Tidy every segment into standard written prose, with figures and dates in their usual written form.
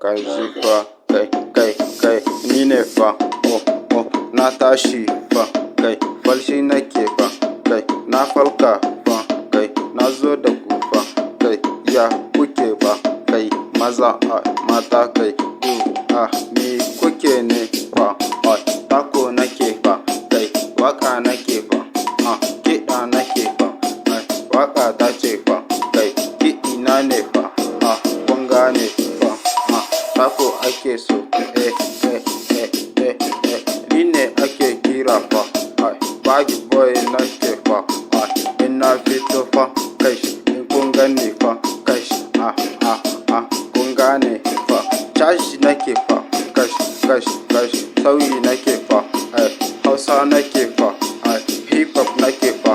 kai fa, kai, ni ne fa, na tashi fa, kai, falshi nake fa, kai, na falka fa, kai, na zo da ku fa, kai, ya kuke fa, kai, maza mata kai, me kuke ne fa, tako nake fa, kai, waka nake fa, kiɗa nake fa, waka ta ce fa, kai, kiɗina ne fa, kun gane fa, tako ake so, ni ne ake kira fa, bagi boy nake fa, ina fito fa, kai, in kun gane fa, kai, kun gane fa, cashi nake fa, kai, sauyi nake fa, hausa nake fa, hip hop nake fa,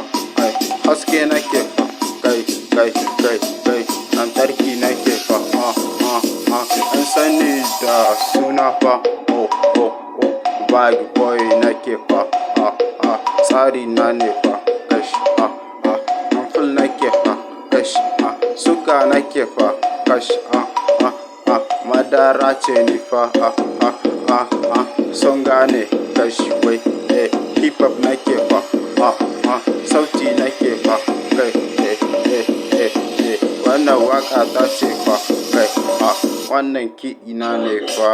haske nake fa, kai, lantarki nake fa, an sani da suna fa, bag boy nake fa, tsari na ne fa, amful nake fa, suga nake fa, madara ce ni fa, sun gane wai, hip hop nake fa, sauti nake fa, kai, wannan waka ta ce fa, kai, wannan kiɗina ne fa,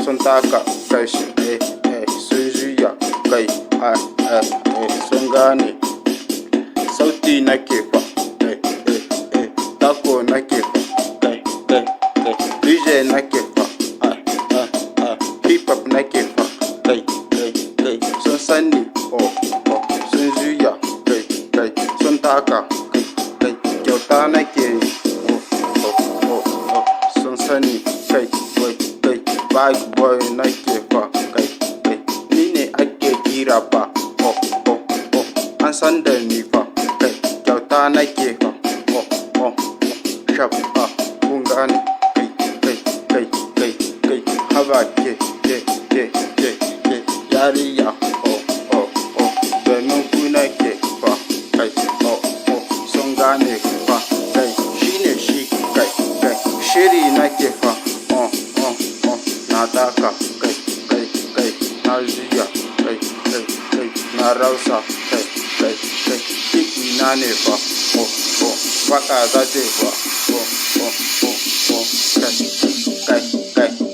sun taka kai, sun juya kai, sun gane sauti nake fa, tako nake fa, DJ nake fa, hip hop nake fa, sun sani sun juya kai, sun taka kai, kyauta nake yi, sun sani kai, bag boy nake fa, kai, ni ne ake kira fa, an san da ni fa, kai, kyauta nake fa, shaf, kun gane kai, haba ke, yariya, domin ku nake fa, kai, sun gane fa, kai, shine shi, kai, shiri nake fa, na taka kai, na juya kai, na rausa kai, kiɗina ne fa, waka ta ce fa, kai.